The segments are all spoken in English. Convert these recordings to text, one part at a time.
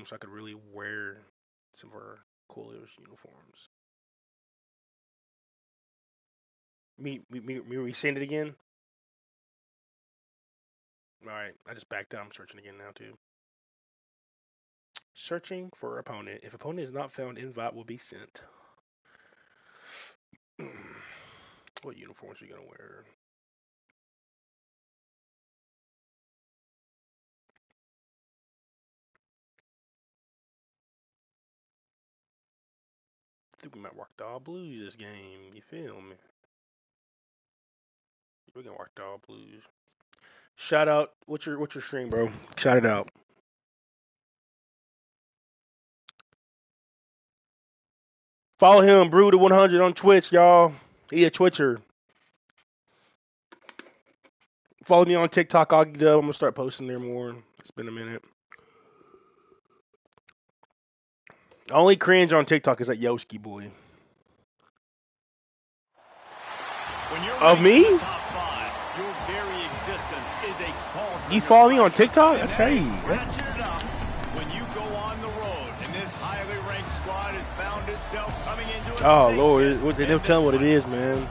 game so I could really wear some of our coolest uniforms. Me resend it again? Alright, I just backed out. I'm searching again now, too. Searching for opponent. If opponent is not found, invite will be sent. What uniforms are you going to wear? I think we might work the all blues this game. You feel me? We're gonna work the all blues. Shout out. What's your stream, bro? Shout it out. Follow him, Brew to 100 on Twitch, y'all. He a Twitcher. Follow me on TikTok, Augie Dub. I'm gonna start posting there more. It's been a minute. Only cringe on TikTok is that Yoski boy. Of me? Five, your very existence is a call. You follow me on TikTok? That's how you. When you go on the road and this highly ranked squad has found itself coming into a oh Lord, they don't tell me what it is, man.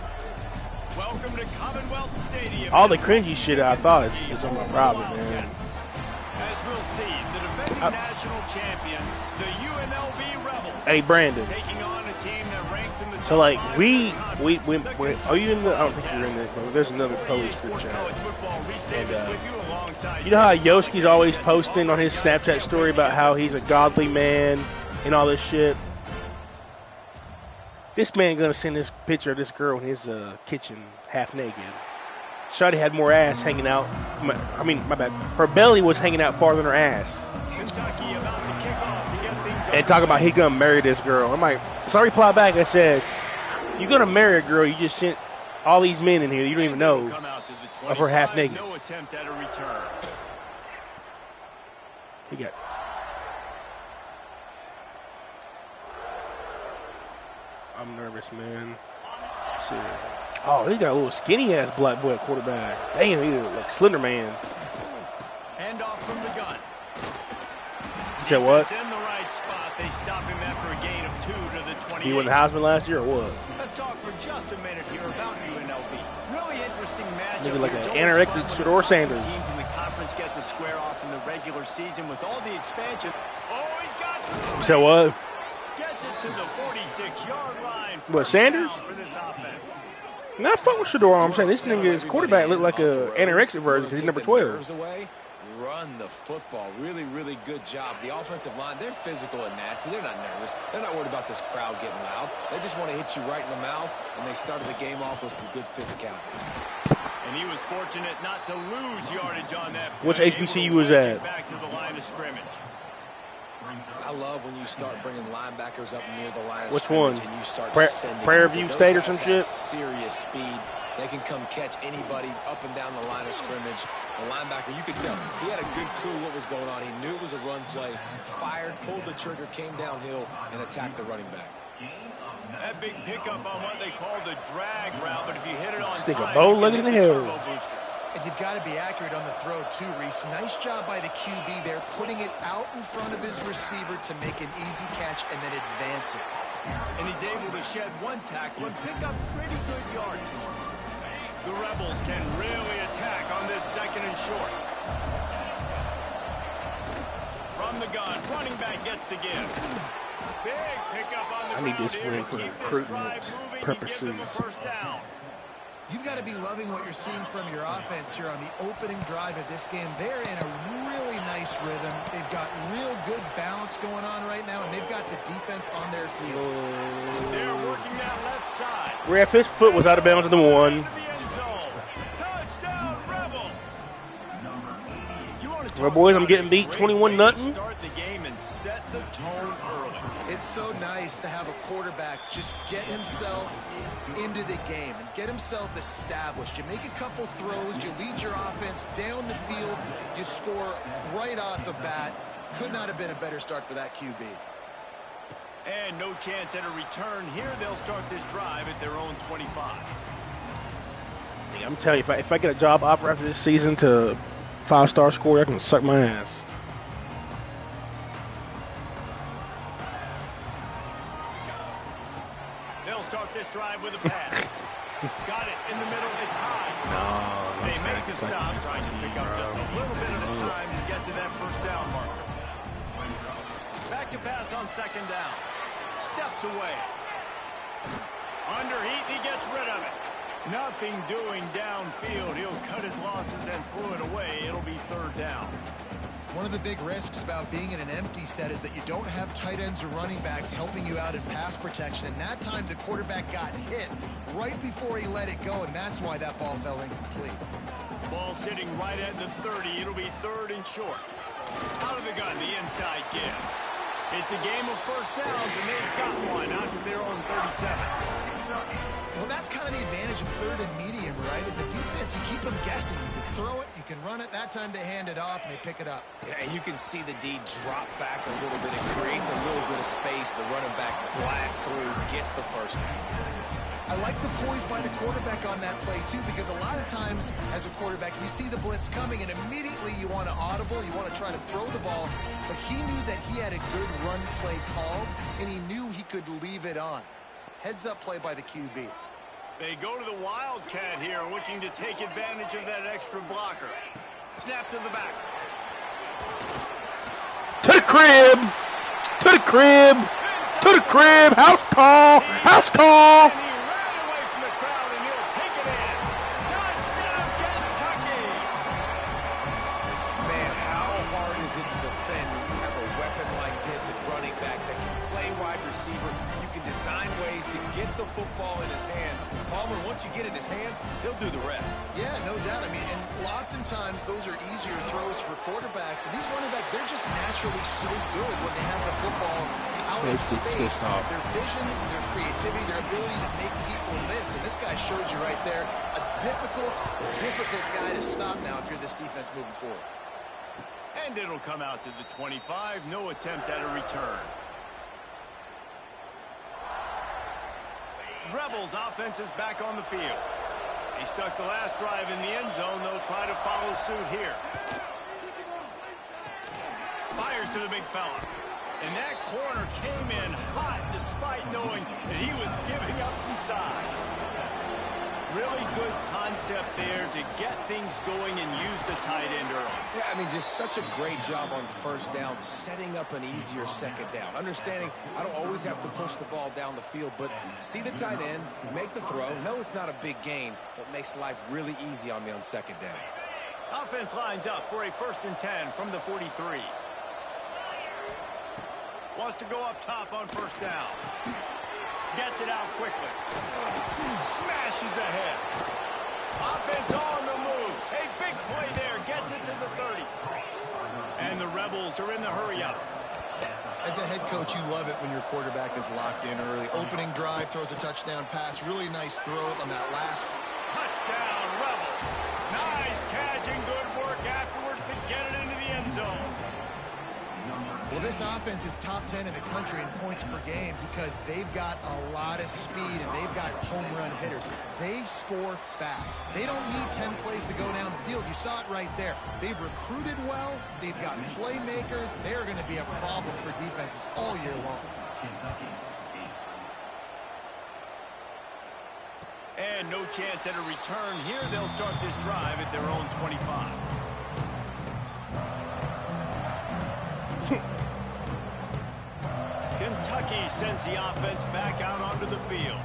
Welcome to Commonwealth Stadium. All the cringy shit I thought is on my problem, man. As we'll see, the defending national champions, the UNLV Rebels. Hey Brandon. Taking on a team that ranks in the So like we are you in the? I don't think you're in this, but there's another Polish group chat. And you know how Yoski's always posting on his Snapchat story about how he's a godly man and all this shit. This man gonna send this picture of this girl in his kitchen half naked. Shawty had more ass hanging out. My bad. Her belly was hanging out farther than her ass. And talk about he gonna marry this girl. I'm like, so I replied back. I said, "You're gonna marry a girl. You just sent all these men in here. You don't even know of her half naked." No attempt at a return. He got. I'm nervous, man. Let's see. Oh, he got a little skinny ass black boy at quarterback. Damn, he look like Slender Man. Hand off from the gun. You said what? In the right spot. They stop him after a gain of 2 to the 28. He won the Heisman last year or what? Let's talk for just a minute here about UNLV. Really interesting matchup. Maybe like an anorexic Shador Sanders. Teams in the conference get to square off in the regular season with all the expansion. Oh, he's got some. You said what? Gets it to the 46-yard line. What, Sanders? For this offense. Nah, fuck with Shador. I'm saying this nigga's quarterback look like a anorexic version because he's number 12. Run the football. Really, really good job. The offensive line, they're physical and nasty. They're not nervous. They're not worried about this crowd getting loud. They just want to hit you right in the mouth, and they started the game off with some good physicality. And he was fortunate not to lose yardage on that. Which HBCU was that? Back to the line of scrimmage. I love when you start bringing linebackers up near the line of Which scrimmage one? and you start Prairie View State or some shit? Serious speed. They can come catch anybody up and down the line of scrimmage. The linebacker, you could tell, he had a good clue what was going on. He knew it was a run play, fired, pulled the trigger, came downhill, and attacked the running back. That big pickup on what they call the drag route, but if you hit it on Stick time, a bow leg in the hill. And you've got to be accurate on the throw, too, Reese. Nice job by the QB there, putting it out in front of his receiver to make an easy catch and then advance it. And he's able to shed one tackle and pick up pretty good yardage. The Rebels can really attack on this second and short. From the gun, running back gets to give. Big pickup on the I need this ground win for here to keep this recruitment drive moving and purposes. give them a first down. You've got to be loving what you're seeing from your offense here on the opening drive of this game. They're in a really nice rhythm. They've got real good balance going on right now, and they've got the defense on their heels. They're working that left side. Ref, his foot was out of bounds in the one. Touchdown, Rebels. Well, boys, I'm getting beat 21-0. Start the game and set the tone early. It's so nice to have a quarterback just get himself into the game and get himself established. You make a couple throws, you lead your offense down the field, you score right off the bat. Could not have been a better start for that QB. And no chance at a return here. They'll start this drive at their own 25. I'm telling you, if I get a job offer after this season to 5-star score, I can suck my ass. They'll start this drive with a pass. Got it in the middle. It's high. No, They make the stop, trying to pick up just a little bit at a time to get to that first down marker. Back to pass on second down. Steps away. Under heat, he gets rid of it. Nothing doing downfield. He'll cut his losses and throw it away. It'll be third down. One of the big risks about being in an empty set is that you don't have tight ends or running backs helping you out in pass protection. And that time the quarterback got hit right before he let it go, and that's why that ball fell incomplete. Ball sitting right at the 30. It'll be third and short. Out of the gun, the inside give. It's a game of first downs, and they've got one out to their own 37. Well, that's kind of the advantage of third and medium, right? Is the defense, you keep them guessing. You can throw it, you can run it. That time they hand it off and they pick it up. Yeah, you can see the D drop back a little bit. It creates a little bit of space. The running back blasts through, gets the first down. I like the poise by the quarterback on that play, too, because a lot of times as a quarterback, you see the blitz coming, and immediately you want to audible, you want to try to throw the ball, but he knew that he had a good run play called, and he knew he could leave it on. Heads-up play by the QB. They go to the Wildcat here, looking to take advantage of that extra blocker. Snap to the back. To the crib! To the crib! To the crib! House call! House call! And he ran away from the crowd, and he'll take it in. Touchdown, Kentucky! Man, how hard is it to defend when you have a weapon like this at running back that can play wide receiver? You can design ways to get the football in his hand. Palmer, once you get it in his hands, he'll do the rest. Yeah, no doubt. I mean, and oftentimes those are easier throws for quarterbacks. And these running backs, they're just naturally so good when they have the football out in space. Their vision, their creativity, their ability to make people miss. And this guy showed you right there, a difficult guy to stop now if you're this defense moving forward. And it'll come out to the 25. No attempt at a return. Rebels offense is back on the field. They stuck the last drive in the end zone. They'll try to follow suit here. Fires to the big fella. And that corner came in hot despite knowing that he was giving up some size. Really good concept there to get things going and use the tight end early. Yeah, I mean, just such a great job on first down, setting up an easier second down. Understanding I don't always have to push the ball down the field, but see the tight end, make the throw. No, it's not a big gain, but makes life really easy on me on second down. Offense lines up for a 1st and 10 from the 43. Wants to go up top on first down. Gets it out quickly. Smashes ahead. Offense on the move. A big play there. Gets it to the 30. And the Rebels are in the hurry-up. As a head coach, you love it when your quarterback is locked in early. Opening drive, throws a touchdown pass. Really nice throw on that last. Touchdown, Rebels. Nice catch and good work afterwards to get it into the end zone. Well, this offense is top 10 in the country in points per game because they've got a lot of speed and they've got home run hitters. They score fast. They don't need 10 plays to go down the field. You saw it right there. They've recruited well. They've got playmakers. They're going to be a problem for defenses all year long. And no chance at a return here. They'll start this drive at their own 25. Kentucky sends the offense back out onto the field.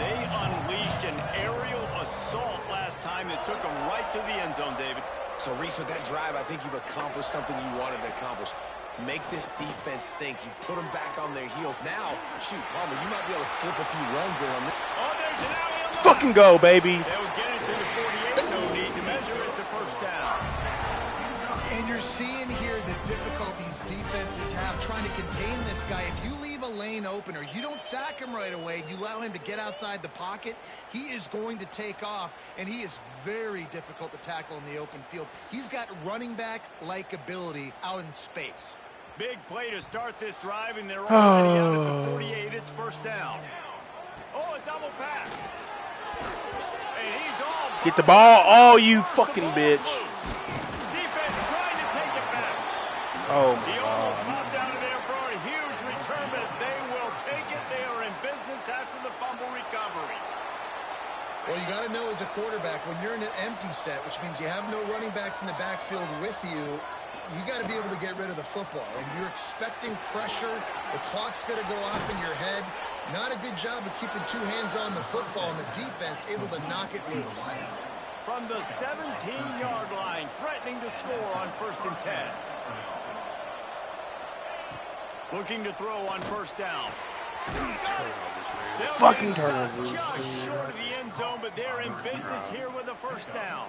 They unleashed an aerial assault last time that took them right to the end zone, David. So, Reese, with that drive, I think you've accomplished something you wanted to accomplish. Make this defense think. You put them back on their heels. Now, shoot, Palmer, you might be able to slip a few runs in on this. Oh, there's an alley on the Fucking go, baby. They'll get it to the 48. No need to measure. It's a first down. And you're seeing here the difficulties defenses have trying to contain this guy. If you leave a lane open or you don't sack him right away, you allow him to get outside the pocket, he is going to take off, and he is very difficult to tackle in the open field. He's got running back-like ability out in space. Big play to start this drive, and they're already out at the 48. It's first down. Oh, a double pass. And he's all Get the ball. Oh, you fucking bitch. Defense trying to take it back. Oh, He almost popped out of there for a huge return, but they will take it. They are in business after the 5. quarterback, when you're in an empty set, which means you have no running backs in the backfield with you, you got to be able to get rid of the football. And you're expecting pressure. The clock's going to go off in your head. Not a good job of keeping two hands on the football, and the defense able to knock it loose. From the 17-yard line, threatening to score on 1st and 10. Looking to throw on 1st down. Fucking turnovers. Just short of the end zone, but they're in business here with a 1st down.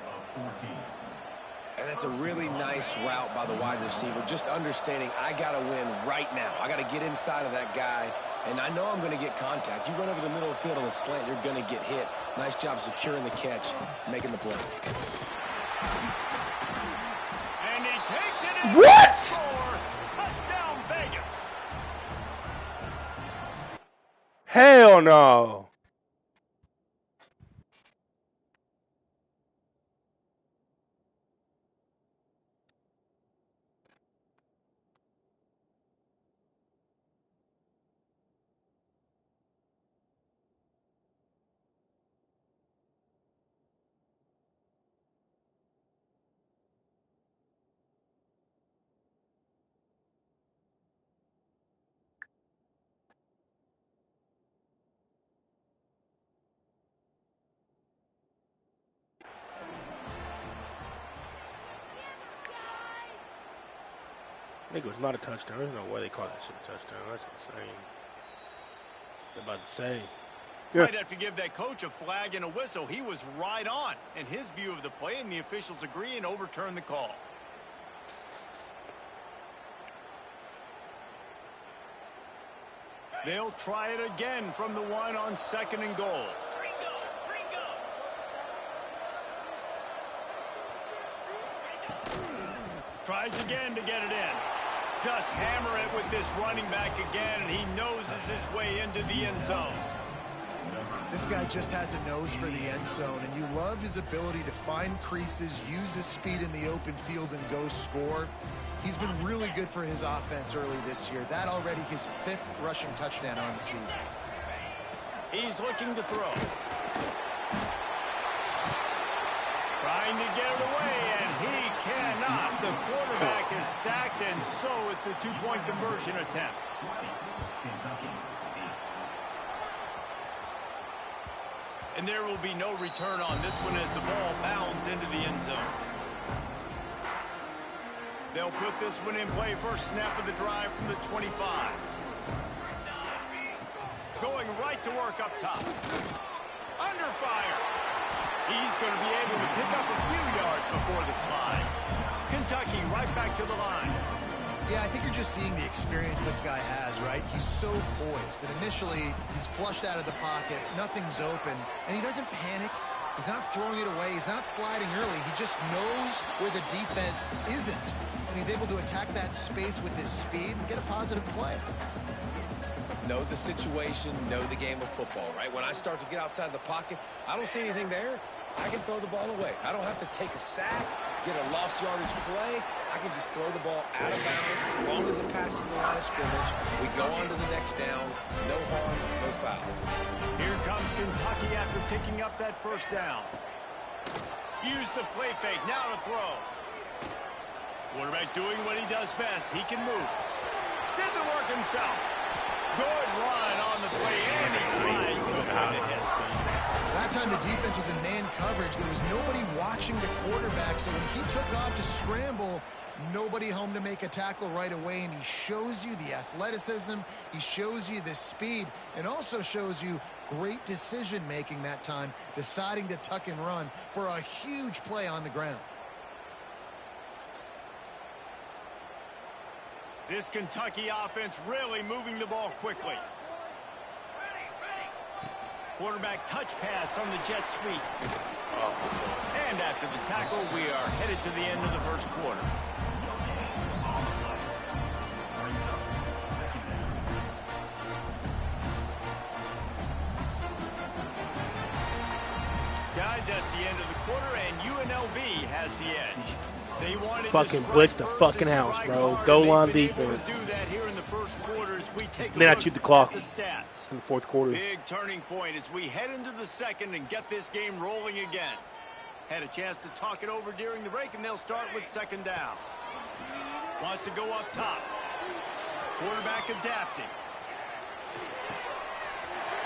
And that's a really nice route by the wide receiver, just understanding I got to win right now. I got to get inside of that guy, and I know I'm going to get contact. You run over the middle of the field on a slant, you're going to get hit. Nice job securing the catch, making the play. And he takes it in. What? Score. Touchdown, Vegas. Hell no. I think it was not a touchdown. There's no way they call that shit a touchdown. That's insane. They're about to say. Yeah. Might have to give that coach a flag and a whistle. He was right on in his view of the play, and the officials agree and overturn the call. They'll try it again from the 1 on 2nd and goal. Tries again to get it in. Just hammer it with this running back again, and he noses his way into the end zone. This guy just has a nose for the end zone, and you love his ability to find creases, use his speed in the open field, and go score. He's been really good for his offense early this year. That already his 5th rushing touchdown on the season. He's looking to throw. Trying to get it away, and he cannot. The quarterback is sacked, and so it's a 2-point conversion attempt. And there will be no return on this one as the ball bounds into the end zone. They'll put this one in play. First snap of the drive from the 25. Going right to work up top. Under fire. He's going to be able to pick up a few yards before the slide. Kentucky right back to the line. Yeah, I think you're just seeing the experience this guy has, right? He's so poised that initially he's flushed out of the pocket, nothing's open, and he doesn't panic. He's not throwing it away. He's not sliding early. He just knows where the defense isn't, and he's able to attack that space with his speed and get a positive play. Know the situation, know the game of football, right? When I start to get outside the pocket, I don't see anything there. I can throw the ball away. I don't have to take a sack, get a lost yardage play. I can just throw the ball out of bounds as long as it passes the line of scrimmage. We go on to the next down. No harm, no foul. Here comes Kentucky after picking up that 1st down. Use the play fake. Now to throw. Quarterback doing what he does best. He can move. Did the work himself. Good run on the play, and he slides to avoid the hit. That time the defense was in man coverage. There was nobody watching the quarterback, so when he took off to scramble, nobody home to make a tackle right away, and he shows you the athleticism, he shows you the speed, and also shows you great decision-making that time, deciding to tuck and run for a huge play on the ground. This Kentucky offense really moving the ball quickly. Quarterback touch pass on the jet sweep. And after the tackle, we are headed to the end of the 1st quarter. Guys, that's the end of the quarter, and UNLV has the edge. They wanted fucking blitz the fucking house, bro. Goal line defense. Do that here in the 1st first quarter as we take a Then I look chewed the clock at the stats. in the fourth quarter. Big turning point as we head into the second and get this game rolling again. Had a chance to talk it over during the break, and they'll start with second down. Wants to go up top. Quarterback adapting.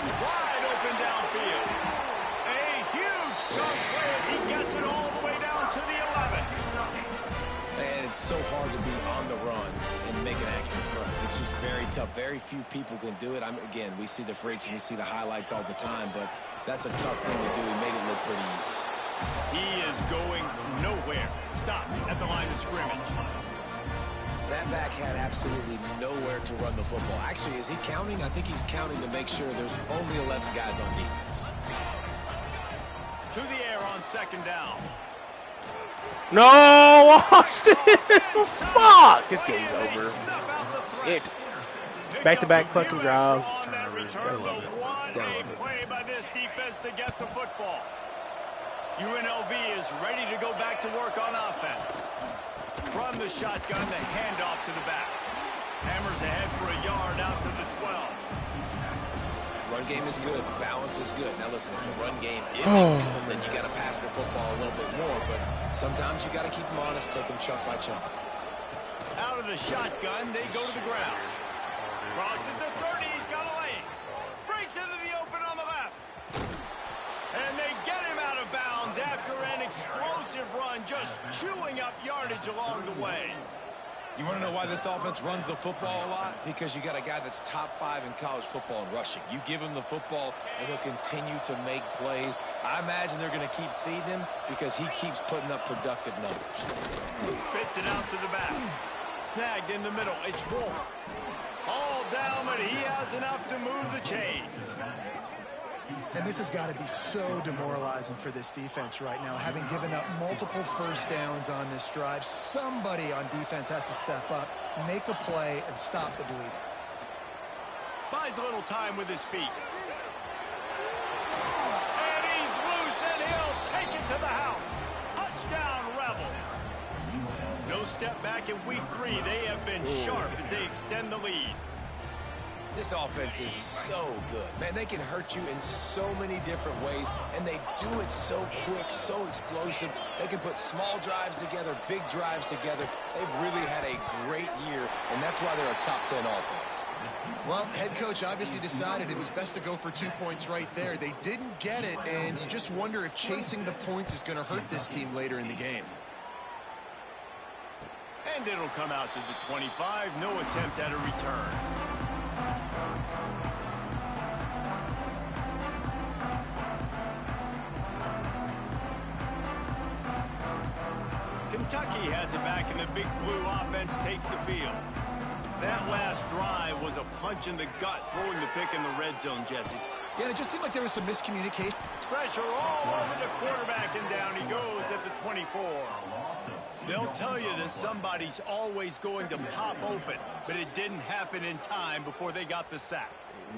Wide open downfield. A huge chunk play as he gets it all the way down to the 11. And it's so hard to be on the run and make an accurate throw. It's just very tough. Very few people can do it. Again, we see the freaks and we see the highlights all the time, but that's a tough thing to do. He made it look pretty easy. He is going nowhere. Stop at the line of scrimmage. That back had absolutely nowhere to run the football. Actually, is he counting? I think he's counting to make sure there's only 11 guys on defense. To the air on second down. No, Austin! Fuck! This game's over. Back-to-back fucking drives. What a play by this defense to get the football. UNLV is ready to go back to work on offense. From the shotgun, the handoff to the back. Hammers ahead for a yard out to the 12. Run game is good. Balance is good. Now listen, if the run game isn't good, then you got to pass the football a little bit more. But sometimes you got to keep them honest, take them chunk by chunk. Out of the shotgun, they go to the ground. Crosses the 30. He's got a lane. Breaks into the open on the left. And they get him out of bounds after an explosive run, just chewing up yardage along the way. You want to know why this offense runs the football a lot? Because you got a guy that's top 5 in college football in rushing. You give him the football, and he'll continue to make plays. I imagine they're going to keep feeding him because he keeps putting up productive numbers. Spits it out to the back. Snagged in the middle. It's Wolf. All down, but he has enough to move the chains. And this has got to be so demoralizing for this defense right now. Having given up multiple first downs on this drive, somebody on defense has to step up, make a play, and stop the bleeding. Buys a little time with his feet. And he's loose, and he'll take it to the house. Touchdown, Rebels. No step back in week 3. They have been sharp as they extend the lead. This offense is so good. Man, they can hurt you in so many different ways, and they do it so quick, so explosive. They can put small drives together, big drives together. They've really had a great year, and that's why they're a top 10 offense. Well, head coach obviously decided it was best to go for 2 points right there. They didn't get it, and you just wonder if chasing the points is going to hurt this team later in the game. And it'll come out to the 25. No attempt at a return. Kentucky has it back, and the Big Blue offense takes the field. That last drive was a punch in the gut, throwing the pick in the red zone, Jesse. Yeah, it just seemed like there was some miscommunication. Pressure all over the quarterback, and down he goes at the 24. They'll tell you that somebody's always going to pop open, but it didn't happen in time before they got the sack.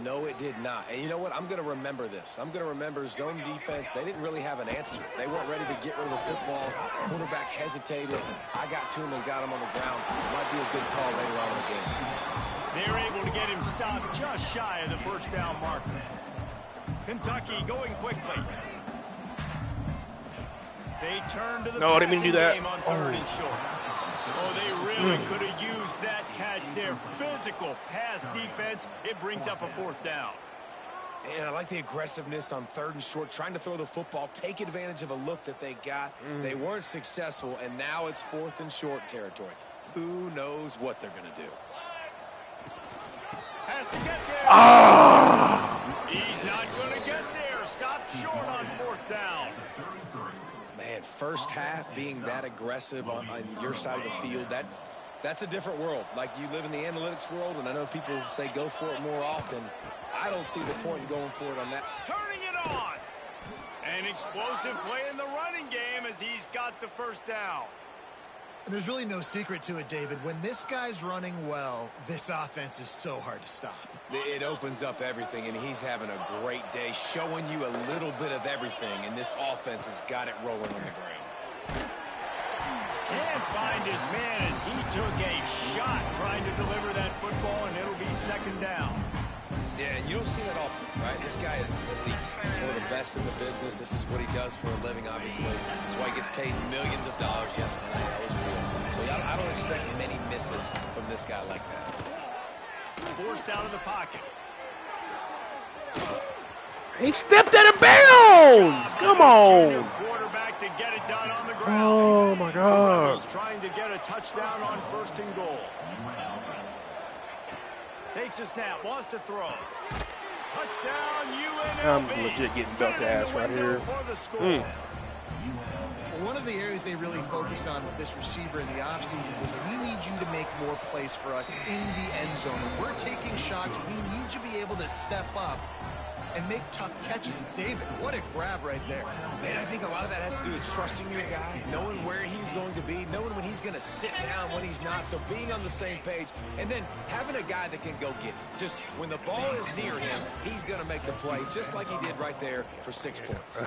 No, it did not. And you know what? I'm going to remember this. I'm going to remember zone defense. They didn't really have an answer. They weren't ready to get rid of the football. Quarterback hesitated. I got to him and got him on the ground. It might be a good call later on in the game. They're able to get him stopped just shy of the first down marker. Kentucky going quickly. They turn to the No, I didn't mean to do that. game on 3rd and short. Oh, they really could have used that catch there. Physical pass defense. It brings up a 4th down. And I like the aggressiveness on 3rd and short, trying to throw the football, take advantage of a look that they got. They weren't successful, and now it's 4th and short territory. Who knows what they're going to do? Has to get there. He's not going to get there. Stopped short on 4th down. Man, first half being that aggressive on your side of the field, that's a different world. Like, you live in the analytics world, and I know people say go for it more often. I don't see the point in going for it on that. Turning it on. An explosive play in the running game as he's got the first down. And there's really no secret to it, David. When this guy's running well, this offense is so hard to stop. It opens up everything, and he's having a great day, showing you a little bit of everything, and this offense has got it rolling on the ground. Can't find his man as he took a shot trying to deliver that football, and it'll be second down. Yeah, and you don't see that often, right? This guy is elite. He's one of the best in the business. This is what he does for a living, obviously. That's why he gets paid millions of dollars. Yes, NIL is real. So I don't expect many misses from this guy like that. Forced out of the pocket. He stepped out of bounds. Come on. Quarterback to get it done on the ground. Oh my God. Trying to get a touchdown on 1st and goal. Takes a snap, wants to throw. Touchdown, UNLV. I'm legit getting belt to ass right here. One of the areas they really focused on with this receiver in the offseason was we need you to make more plays for us in the end zone. When we're taking shots, we need you to be able to step up and make tough catches. David, what a grab right there. Man, I think a lot of that has to do with trusting your guy, knowing where he's going to be, knowing when he's going to sit down, when he's not, so being on the same page, and then having a guy that can go get it. Just when the ball is near him, he's going to make the play, just like he did right there for 6 points.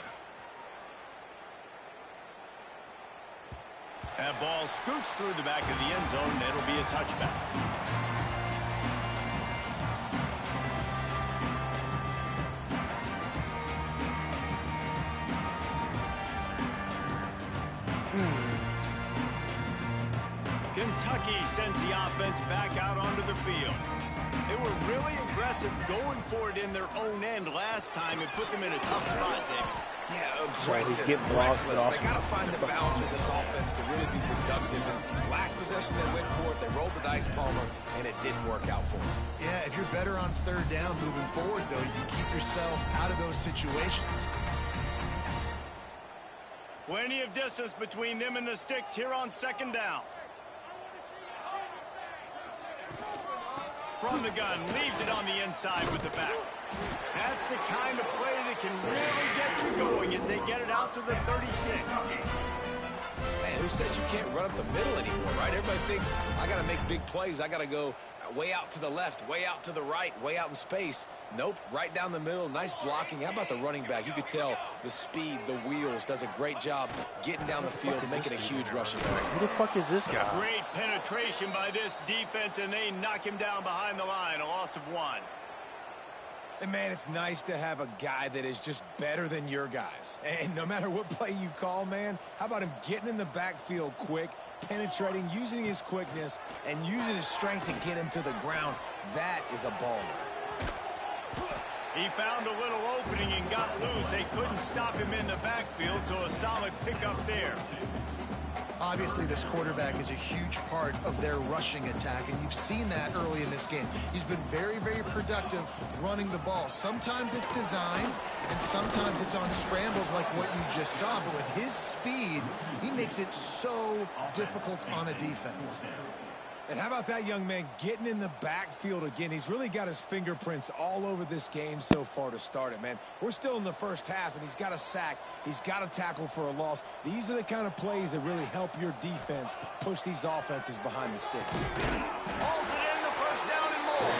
That ball scoots through the back of the end zone, and it'll be a touchback. Kentucky sends the offense back out onto the field. They were really aggressive going for it in their own end last time. It put them in a tough spot, David. Yeah, aggressive, reckless. They got to find the balance with this offense to really be productive. And last possession they went for it. They rolled the dice, Palmer, and it didn't work out for them. Yeah, if you're better on 3rd down moving forward, though, you can keep yourself out of those situations. Plenty of distance between them and the sticks here on 2nd down. From the gun, leaves it on the inside with the back. That's the kind of play that can really get you going as they get it out to the 36. Man, who says you can't run up the middle anymore, right? Everybody thinks, I got to make big plays. I got to go way out to the left, way out to the right, way out in space. Nope, right down the middle, nice blocking. How about the running back? You could tell the speed, the wheels, does a great job getting down the field, making a huge rushing play. Who the fuck is this guy? Great penetration by this defense, and they knock him down behind the line, a loss of 1. And, man, it's nice to have a guy that is just better than your guys. And no matter what play you call, man, how about him getting in the backfield quick, penetrating, using his quickness, and using his strength to get him to the ground? That is a baller. He found a little opening and got loose. They couldn't stop him in the backfield, so a solid pickup there. Obviously, this quarterback is a huge part of their rushing attack, and you've seen that early in this game. He's been very, very productive running the ball. Sometimes it's design, and sometimes it's on scrambles like what you just saw. But with his speed, he makes it so difficult on a defense. And how about that young man getting in the backfield again? He's really got his fingerprints all over this game so far to start it, man. We're still in the first half, and he's got a sack. He's got a tackle for a loss. These are the kind of plays that really help your defense push these offenses behind the sticks. Hauls it in the 1st down and more.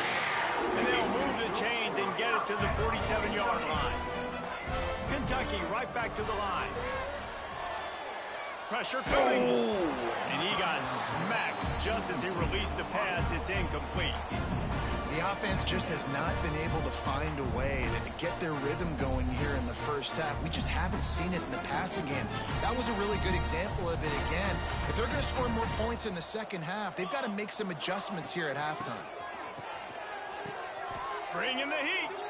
And they'll move the chains and get it to the 47-yard line. Kentucky right back to the line. Pressure coming. And he got smacked just as he released the pass. It's incomplete. The offense just has not been able to find a way to get their rhythm going here in the first half. We just haven't seen it in the passing game. That was a really good example of it again. If they're going to score more points in the second half, they've got to make some adjustments here at halftime. Bring in the heat.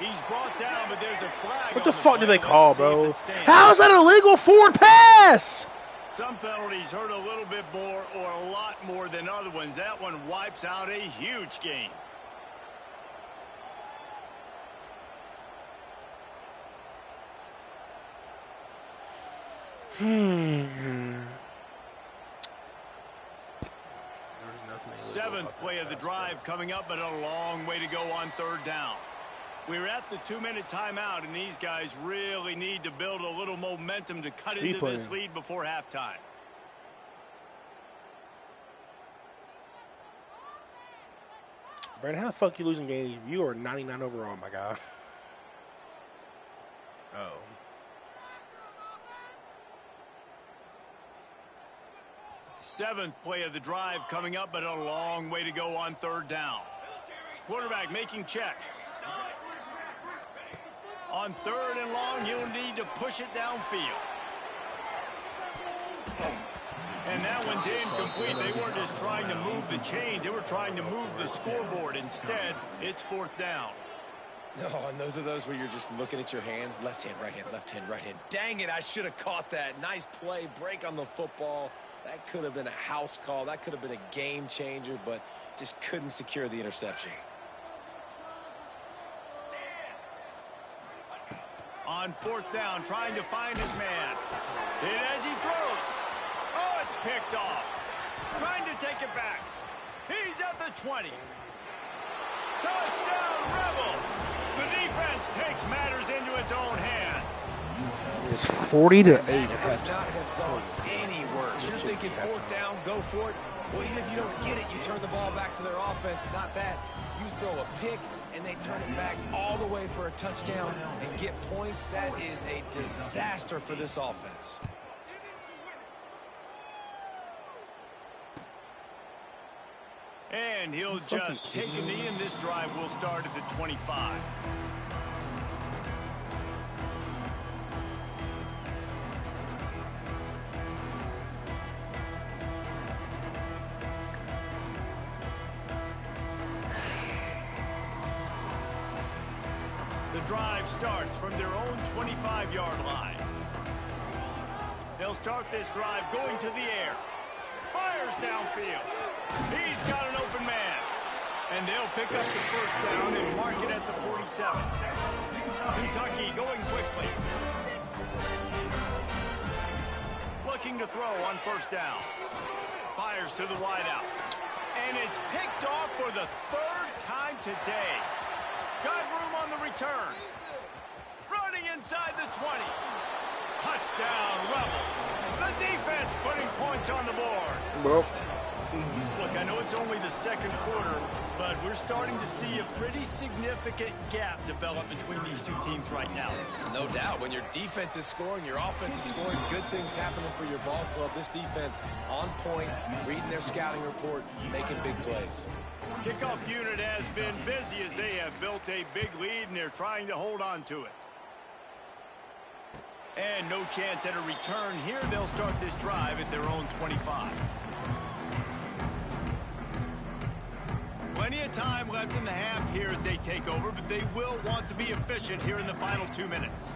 He's brought down, but there's a flag. What the fuck do they call, bro? How is that a legal forward pass? Some penalties hurt a little bit more or a lot more than other ones. That one wipes out a huge game. Seventh play of the drive coming up, but a long way to go on 3rd down. We're at the 2-minute timeout, and these guys really need to build a little momentum to cut into this lead before halftime. Brandon, how the fuck you losing games? You are 99 overall, my guy. Oh. 7th play of the drive coming up, but a long way to go on 3rd down. Quarterback making checks. On 3rd and long, you'll need to push it downfield. And that one's incomplete. They weren't just trying to move the chains. They were trying to move the scoreboard. Instead, it's 4th down. Oh, and those are those where you're just looking at your hands. Left hand, right hand, left hand, right hand. Dang it, I should have caught that. Nice play, break on the football. That could have been a house call. That could have been a game changer, but just couldn't secure the interception. On 4th down, trying to find his man. And as he throws, oh, it's picked off. Trying to take it back. He's at the 20. Touchdown, Rebels. The defense takes matters into its own hands. It's 40-8. That could not have gone any worse. You're thinking 4th down, go for it. Well, even if you don't get it, you turn the ball back to their offense. Not that. You throw a pick, and they turn it back all the way for a touchdown and get points. That is a disaster for this offense. And he'll just take a knee, and this drive will start at the 25. The drive starts from their own 25-yard line. They'll start this drive going to the air. Fires downfield. He's got an open man. And they'll pick up the 1st down and mark it at the 47. Kentucky going quickly. Looking to throw on 1st down. Fires to the wideout. And it's picked off for the 3rd time today. Got room on the return. Running inside the 20. Touchdown, Rebels. The defense putting points on the board. Well, look, I know it's only the 2nd quarter, but we're starting to see a pretty significant gap develop between these two teams right now. No doubt. When your defense is scoring, your offense is scoring, good things happening for your ball club. This defense on point, reading their scouting report, making big plays. Kickoff unit has been busy as they have built a big lead, and they're trying to hold on to it. And no chance at a return here. They'll start this drive at their own 25. Plenty of time left in the half here as they take over, but they will want to be efficient here in the final 2 minutes.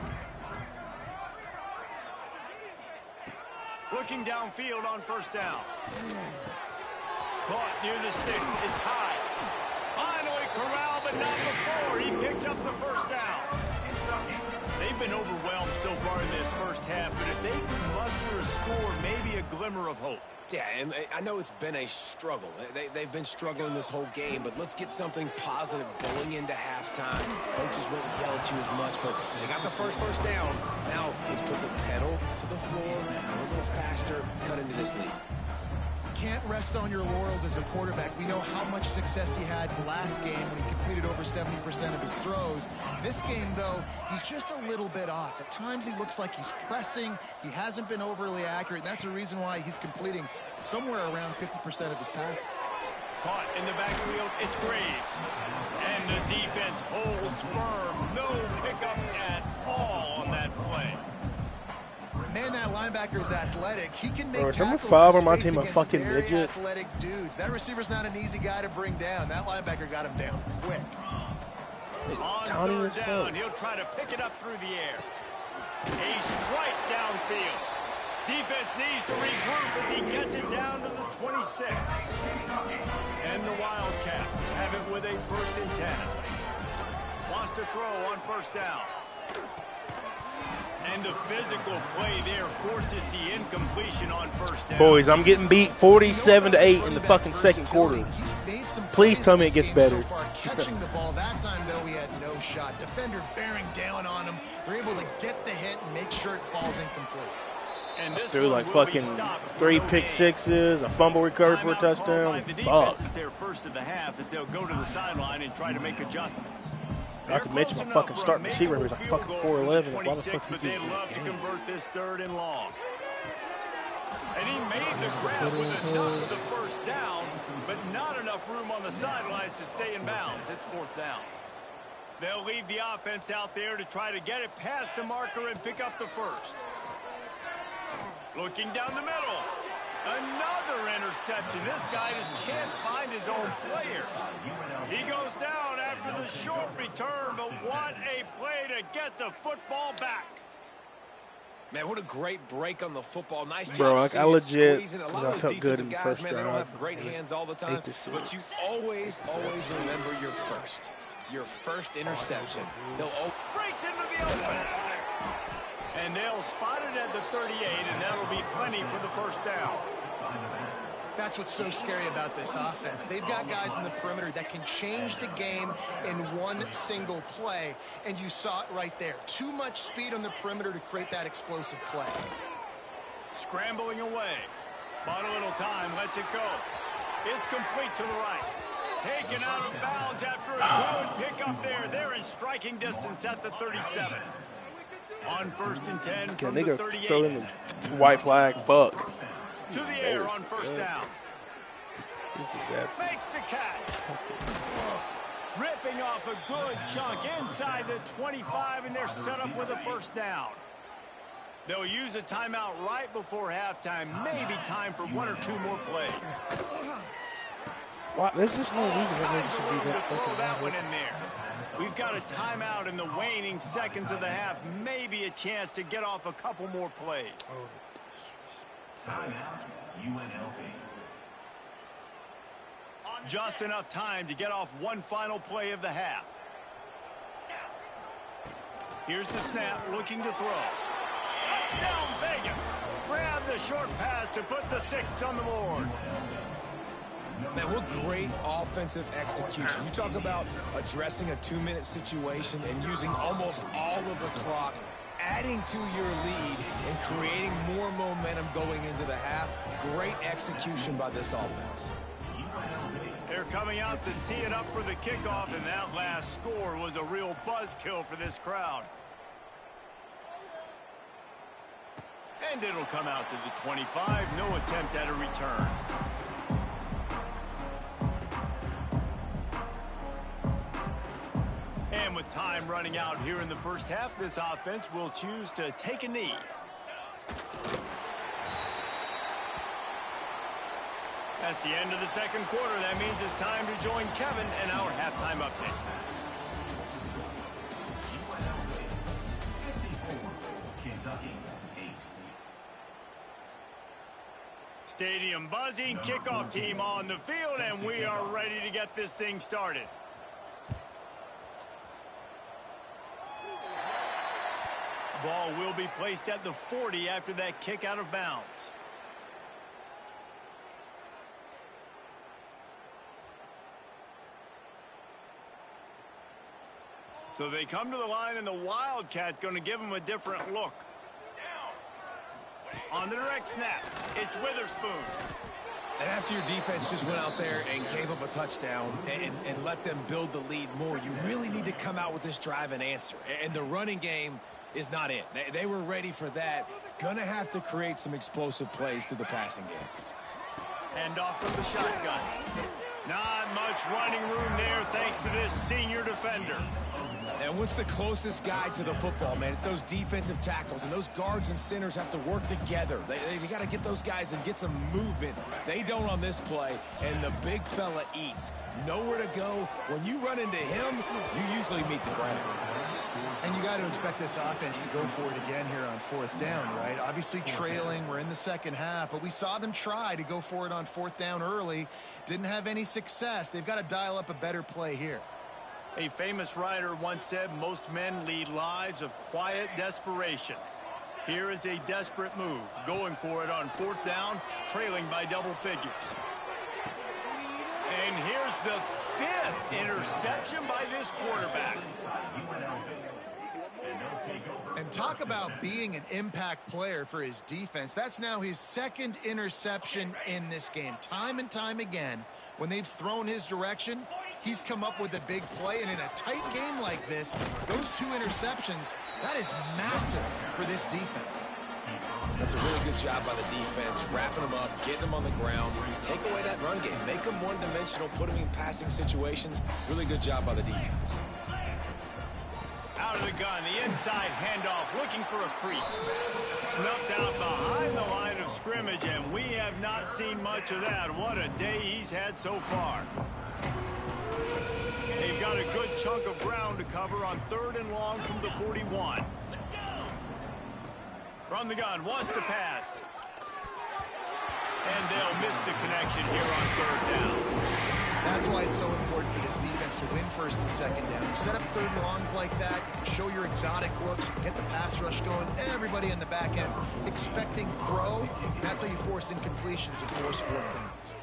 Looking downfield on 1st down. Caught near the sticks. It's high. Finally corralled, but not before. He picked up the 1st down. They've been overwhelmed so far in this 1st half, but if they can muster a score, maybe a glimmer of hope. Yeah, and I know it's been a struggle. They've been struggling this whole game, but let's get something positive going into halftime. Coaches won't yell at you as much, but they got the first down. Now let's put the pedal to the floor, go a little faster, cut into this lead. Can't rest on your laurels as a quarterback. We know how much success he had last game when he completed over 70% of his throws. This game, though, he's just a little bit off. At times he looks like he's pressing. He hasn't been overly accurate. That's a reason why he's completing somewhere around 50% of his passes. Caught in the backfield, it's Graves. And the defense holds firm. No pickup at all on that play. Man, that linebacker is athletic. He can make tackles number 5 on my in space team a against fucking very midget. athletic dudes. That receiver's not an easy guy to bring down. That linebacker got him down quick. On 3rd down, he'll try to pick it up through the air. A strike downfield. Defense needs to regroup as he gets it down to the 26. And the Wildcats have it with a 1st and 10. Wants to throw on 1st down. And the physical play there forces the incompletion on 1st down. Boys, I'm getting beat 47-8 in the fucking 2nd quarter. Please tell me it gets better. So far, catching the ball that time, though, he had no shot. Defender bearing down on him. They're able to get the hit and make sure it falls incomplete. And this Threw like fucking 3 pick sixes, a fumble recovery for a touchdown. The Fuck. defense is their first of the half as they'll go to the sideline and try to make adjustments. Not to mention my fucking starting receiver was a fucking 4'11". Why the fuck is but he? they'd love to convert this 3rd and long. And he made the grab with enough of the first down, but not enough room on the sidelines to stay in bounds. It's fourth down. They'll leave the offense out there to try to get it past the marker and pick up the first. Looking down the middle. Another interception. This guy just can't find his own players. He goes down after the short return, but what a play to get the football back. Man, what a great break on the football. Nice job. Bro, like I legit, a lot of felt good in the guys, first man, drive. they don't have great hands all the time, but you always remember your first interception. Breaks into the open. And they'll spot it at the 38, and that'll be plenty for the first down. That's what's so scary about this offense. They've got guys in the perimeter that can change the game in one single play, and you saw it right there. Too much speed on the perimeter to create that explosive play. Scrambling away. Bought a little time, lets it go. It's complete to the right. Taken out of bounds after a good pickup there. They're in striking distance at the 37. On 1st and 10 from the 38. Throw in the white flag. Fuck. To the air on first down. This is absolutely. Makes the catch. Ripping off a good chunk inside the 25, and they're set up with a first down. They'll use a timeout right before halftime. Maybe time for one or two more plays. Wow, there's just no reason that To should be that throw fucking that one bad. in there. We've got a timeout in the waning seconds of the half. Maybe a chance to get off a couple more plays. Timeout, UNLV. Just enough time to get off one final play of the half. Here's the snap, looking to throw. Touchdown, Vegas. Grab the short pass to put the 6 on the board. Man, what great offensive execution. You talk about addressing a 2-minute situation and using almost all of the clock, adding to your lead and creating more momentum going into the half. Great execution by this offense. They're coming out to tee it up for the kickoff, and that last score was a real buzzkill for this crowd. And it'll come out to the 25. No attempt at a return. And with time running out here in the first half, this offense will choose to take a knee. That's the end of the second quarter. That means it's time to join Kevin in our halftime update. Kentucky 8. Stadium buzzing, kickoff team on the field, and we are ready to get this thing started. Ball will be placed at the 40 after that kick out of bounds. So they come to the line, and the Wildcat going to give them a different look. On the direct snap, it's Witherspoon. And after your defense just went out there and gave up a touchdown and let them build the lead more, you really need to come out with this drive and answer. And the running game is not it. They were ready for that. Gonna have to create some explosive plays through the passing game. And off from the shotgun. Not much running room there thanks to this senior defender. And what's the closest guy to the football, man? It's those defensive tackles, and those guards and centers have to work together. They got to get those guys and get some movement. They don't on this play, and the big fella eats. Nowhere to go. When you run into him, you usually meet the ground. And you got to expect this offense to go for it again here on fourth down, right? Obviously trailing, we're in the second half, but we saw them try to go for it on fourth down early. Didn't have any success. They've got to dial up a better play here. A famous writer once said most men lead lives of quiet desperation. Here is a desperate move, going for it on fourth down, trailing by double figures. And here's the 5th interception by this quarterback. And talk about being an impact player for his defense. That's now his 2nd interception in this game. Time and time again, when they've thrown his direction, he's come up with a big play. And in a tight game like this, those 2 interceptions, that is massive for this defense. That's a really good job by the defense, wrapping them up, getting them on the ground. Take away that run game. Make them one-dimensional, put them in passing situations. Really good job by the defense. Out of the gun, the inside handoff, looking for a crease. Snuffed out behind the line of scrimmage, and we have not seen much of that. What a day he's had so far. They've got a good chunk of ground to cover on 3rd and long from the 41. From the gun, wants to pass. And they'll miss the connection here on 3rd down. That's why it's so important for this defense to win 1st and 2nd down. You set up 3rd and longs like that, you can show your exotic looks, get the pass rush going, everybody in the back end expecting throw. That's how you force incompletions and force 4th downs.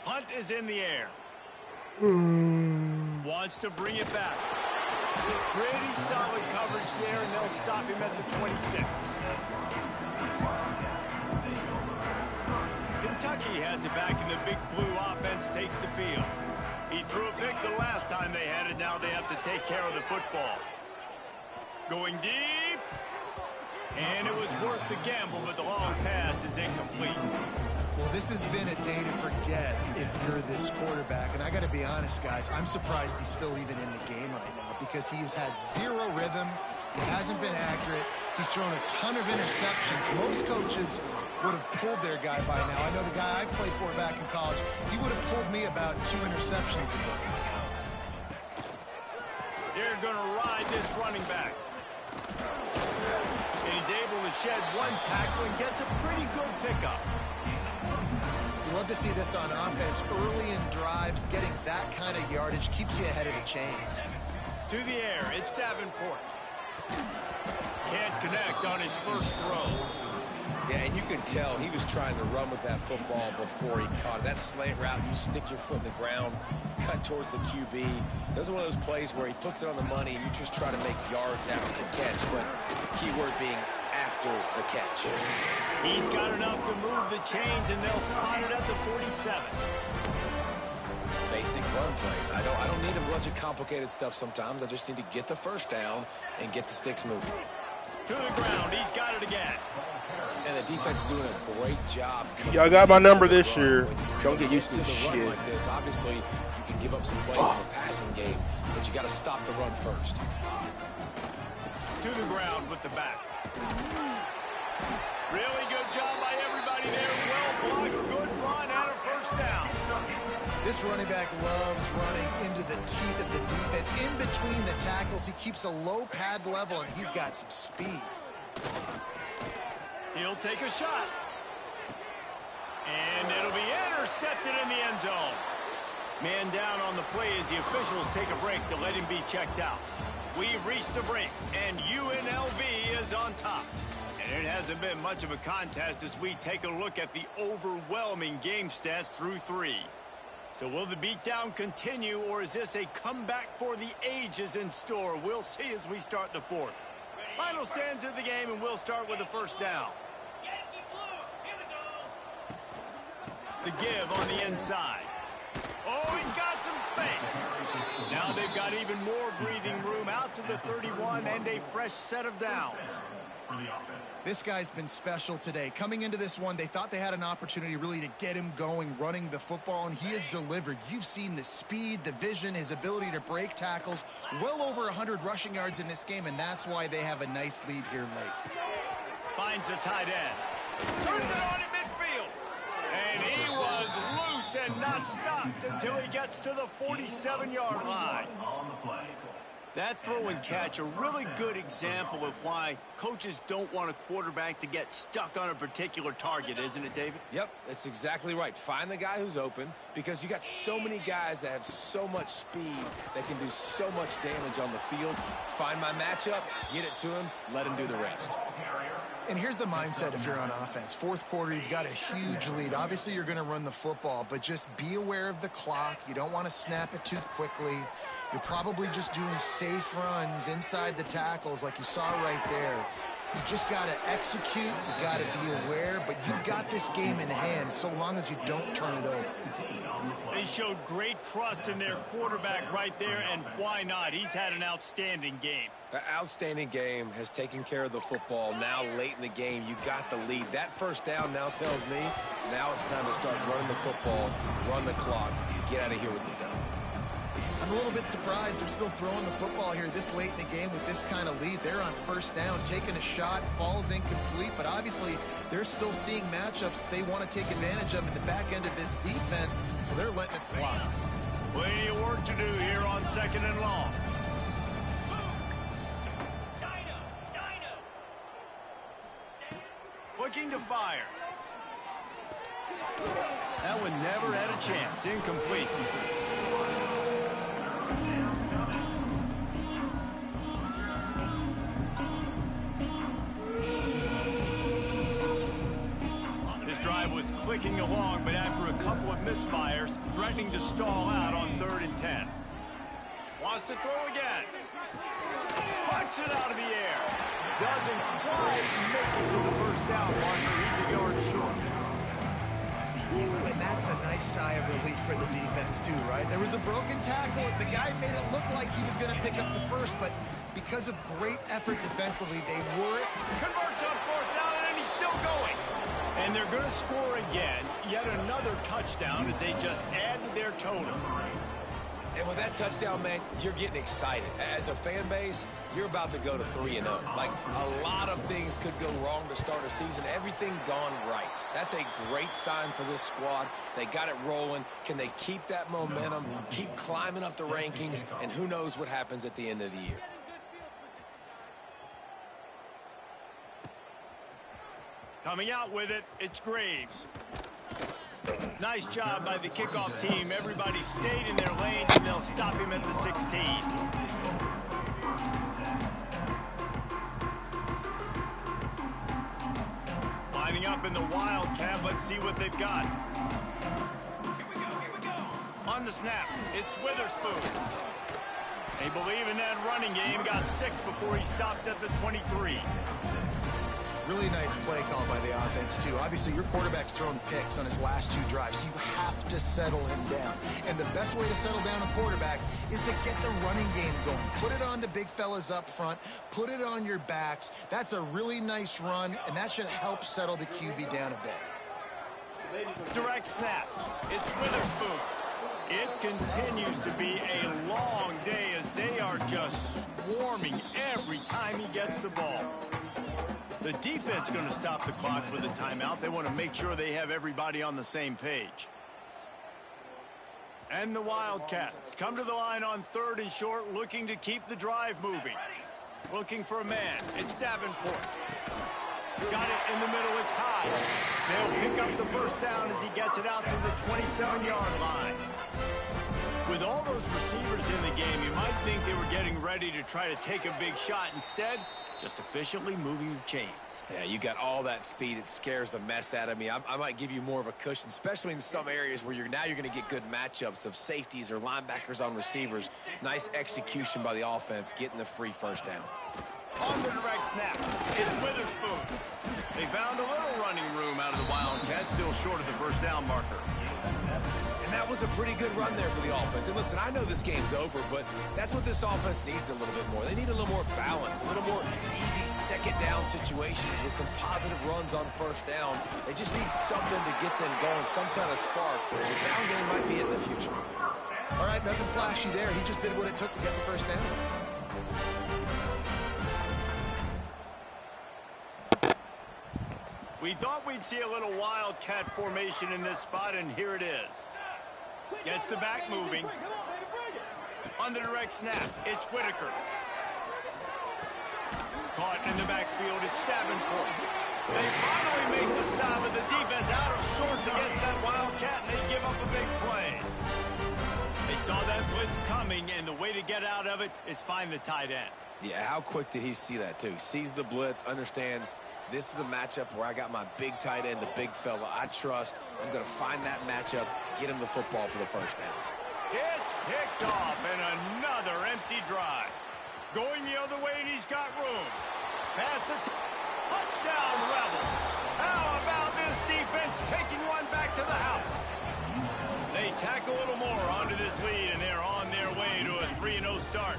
Punt is in the air. Wants to bring it back. Pretty solid coverage there, and they'll stop him at the 26. Kentucky has it back, and the big blue offense takes the field. He threw a pick the last time they had it. Now they have to take care of the football. Going deep. And it was worth the gamble, but the long pass is incomplete. Well, this has been a day to forget if you're this quarterback. And I got to be honest, guys, I'm surprised he's still even in the game right now because he's had 0 rhythm. He hasn't been accurate. He's thrown a ton of interceptions. Most coaches would have pulled their guy by now. I know the guy I played for back in college, he would have pulled me about 2 interceptions ago. They're going to ride this running back. And he's able to shed 1 tackle and gets a pretty good pickup. You love to see this on offense. Early in drives, getting that kind of yardage keeps you ahead of the chains. To the air, it's Davenport. Can't connect on his first throw. Yeah, and you can tell he was trying to run with that football before he caught it. That slant route, you stick your foot in the ground, cut towards the QB. This is one of those plays where he puts it on the money and you just try to make yards out of the catch, but key word being after the catch. He's got enough to move the chains, and they'll spot it at the 47. Basic run plays. I don't need a bunch of complicated stuff sometimes. I just need to get the first down and get the sticks moving. To the ground, he's got it again. And the defense doing a great job. Y'all got my number this year. Don't get used to this run shit. like this. Obviously, you can give up some plays in the passing game, but you got to stop the run first. To the ground with the back. Really good job by everybody there. Well blocked, good run, and a first down. This running back loves running into the teeth of the defense. In between the tackles, he keeps a low pad level, and he's got some speed. He'll take a shot. And it'll be intercepted in the end zone. Man down on the play as the officials take a break to let him be checked out. We've reached the break, and UNLV is on top. And it hasn't been much of a contest as we take a look at the overwhelming game stats through 3. So will the beatdown continue, or is this a comeback for the ages in store? We'll see as we start the 4th. Final stands of the game, and we'll start with the first down. The give on the inside. Oh, he's got some space. Now they've got even more breathing room out to the 31 and a fresh set of downs. This guy's been special today. Coming into this one, they thought they had an opportunity really to get him going, running the football, and he has delivered. You've seen the speed, the vision, his ability to break tackles. Well over 100 rushing yards in this game, and that's why they have a nice lead here late. Finds the tight end. Turns it on in midfield. And he was loose and not stopped until he gets to the 47-yard line. That throw and catch, a really good example of why coaches don't want a quarterback to get stuck on a particular target, isn't it, David? Yep, that's exactly right. Find the guy who's open, because you got so many guys that have so much speed that can do so much damage on the field. Find my matchup, get it to him, let him do the rest. And here's the mindset if you're on offense. 4th quarter, you've got a huge lead. Obviously, you're going to run the football, but just be aware of the clock. You don't want to snap it too quickly. You're probably just doing safe runs inside the tackles like you saw right there. You just got to execute, you got to be aware, but you've got this game in hand so long as you don't turn it over. They showed great trust in their quarterback right there, and why not? He's had an outstanding game. An outstanding game, has taken care of the football. Now late in the game, you got the lead. That first down now tells me now it's time to start running the football, run the clock, get out of here with the dub. I'm a little bit surprised they're still throwing the football here this late in the game with this kind of lead. They're on first down, taking a shot, falls incomplete, but obviously they're still seeing matchups that they want to take advantage of at the back end of this defense, so they're letting it fly. Plenty of work to do here on 2nd and long. Looking to fire. That one never had a chance. Incomplete. This drive was clicking along, but after a couple of misfires, threatening to stall out on 3rd and 10. Wants to throw again. Puts it out of the air. Doesn't quite make it to the first down marker. He's a yard short. Ooh, and that's a nice sigh of relief for the defense too, right? There was a broken tackle, and the guy made it look like he was going to pick up the first, but because of great effort defensively, they were it. Converts on 4th down, and he's still going. And they're going to score again. Yet another touchdown as they just add to their total. And with that touchdown, man, you're getting excited. As a fan base, you're about to go to 3-0. Like, a lot of things could go wrong to start a season. Everything gone right. That's a great sign for this squad. They got it rolling. Can they keep that momentum, keep climbing up the rankings, and who knows what happens at the end of the year. Coming out with it, it's Graves. Nice job by the kickoff team. Everybody stayed in their lanes, and they'll stop him at the 16. Lining up in the Wildcat. Let's see what they've got. Here we go. On the snap, it's Witherspoon. They believe in that running game. Got 6 before he stopped at the 23. Really nice play call by the offense, too. Obviously, your quarterback's thrown picks on his last 2 drives, so you have to settle him down. And the best way to settle down a quarterback is to get the running game going. Put it on the big fellas up front. Put it on your backs. That's a really nice run, and that should help settle the QB down a bit. Direct snap. It's Witherspoon. It continues to be a long day as they are just swarming every time he gets the ball. The defense going to stop the clock with a timeout. They want to make sure they have everybody on the same page. And the Wildcats come to the line on 3rd and short, looking to keep the drive moving. Looking for a man. It's Davenport. Got it in the middle. It's high. They'll pick up the first down as he gets it out to the 27-yard line. With all those receivers in the game, you might think they were getting ready to try to take a big shot. Instead, just efficiently moving the chains. Yeah, you got all that speed. It scares the mess out of me. I might give you more of a cushion, especially in some areas where you're going to get good matchups of safeties or linebackers on receivers. Nice execution by the offense, getting the free first down. On the direct snap, it's Witherspoon. They found a little running room out of the Wildcats, still short of the first down marker. And that was a pretty good run there for the offense. And listen, I know this game's over, but that's what this offense needs a little bit more. They need a little more balance, a little more easy second down situations with some positive runs on first down. They just need something to get them going, some kind of spark. The ground game might be it in the future. All right, nothing flashy there. He just did what it took to get the first down. We thought we'd see a little Wildcat formation in this spot, and here it is. Gets the back moving. On the direct snap, it's Whitaker. Caught in the backfield, it's Davenport. They finally make the stop, and the defense out of sorts against that Wildcat, and they give up a big play. They saw that blitz coming, and the way to get out of it is find the tight end. Yeah, how quick did he see that, too? Sees the blitz, understands this is a matchup where I got my big tight end, the big fella I trust. I'm going to find that matchup, get him the football for the first down. It's picked off, and another empty drive. Going the other way, and he's got room. Pass the Touchdown, Rebels. How about this defense taking one back to the house? They tack a little more onto this lead, and they're on their way to a 3-0 start.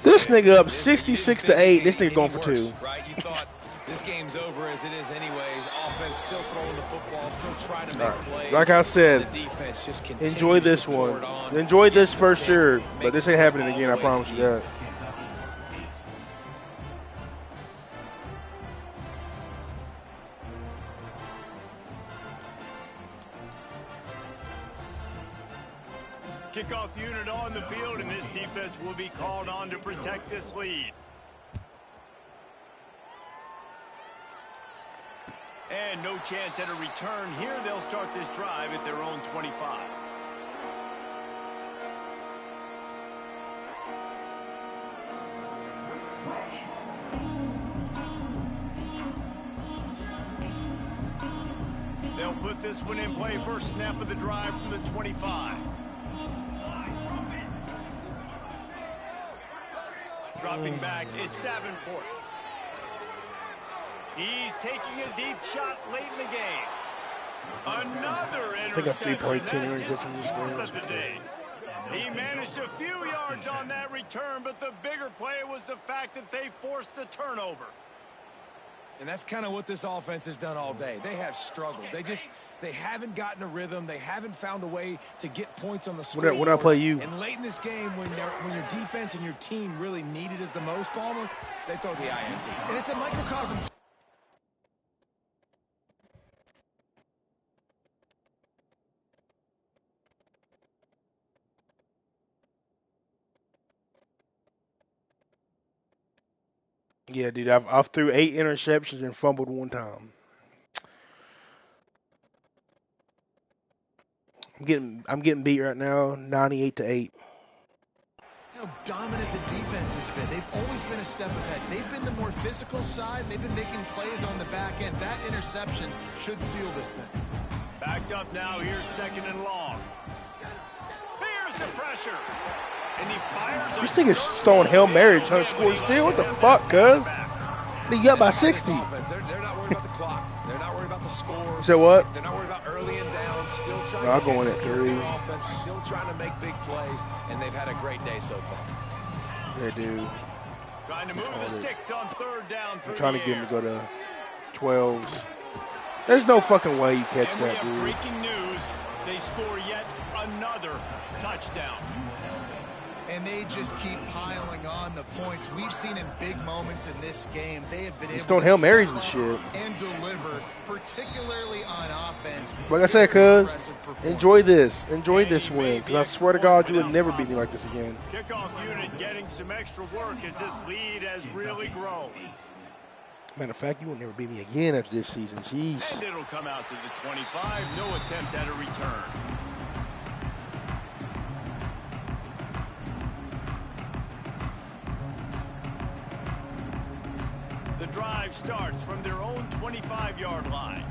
This nigga up 66-8. This nigga going for 2. Right? You thought this game's over as it is anyways. Offense still throwing the football, still trying to make plays. Like I said, the defense just enjoy this one. Enjoy this for sure, but this ain't happening again, I promise you that. Kickoff unit on the field, and this defense will be called on to protect this lead. And no chance at a return here. They'll start this drive at their own 25. They'll put this one in play. First snap of the drive from the 25. Dropping back, it's Davenport. He's taking a deep shot late in the game. Another interception. That's his fourth of the day. He managed a few yards on that return, but the bigger play was the fact that they forced the turnover. And that's kind of what this offense has done all day. They have struggled. They haven't gotten a rhythm. They haven't found a way to get points on the scoreboard. When I play you. And late in this game, when your defense and your team really needed it the most, Palmer, they throw the INT. And it's a microcosm. Yeah, dude, I've threw 8 interceptions and fumbled 1 time. I'm getting beat right now, 98-8. How dominant the defense has been. They've always been a step ahead. They've been the more physical side. They've been making plays on the back end. That interception should seal this thing. Backed up now. Here's 2nd and long. Here's the pressure. And he fires. This thing is throwing Hail Mary trying to score still. What the fuck, cuz? You got by 60. They're not worried about the clock. They're not worried about the score. You said what? They're not worried about early and down. Still trying No, I'll to go in at execute 3. their offense. Still trying to make big plays, and they've had a great day so far. Yeah, dude. Trying to move the sticks on 3rd down. I'm trying to get him to go to 12s. There's no fucking way you catch And that, we have dude. breaking news. They score yet another touchdown. And they just keep piling on the points. We've seen in big moments in this game, they have been able throwing to Hail Marys step and up shit. and deliver, particularly on offense. Like I said, cuz, Impressive performance. enjoy this. Enjoy this win. Because I swear to God, you would never beat me like this again. Kickoff unit getting some extra work as this lead has really grown. Matter of fact, you will never beat me again after this season. Jeez. And it'll come out to the 25. No attempt at a return. The drive starts from their own 25-yard line.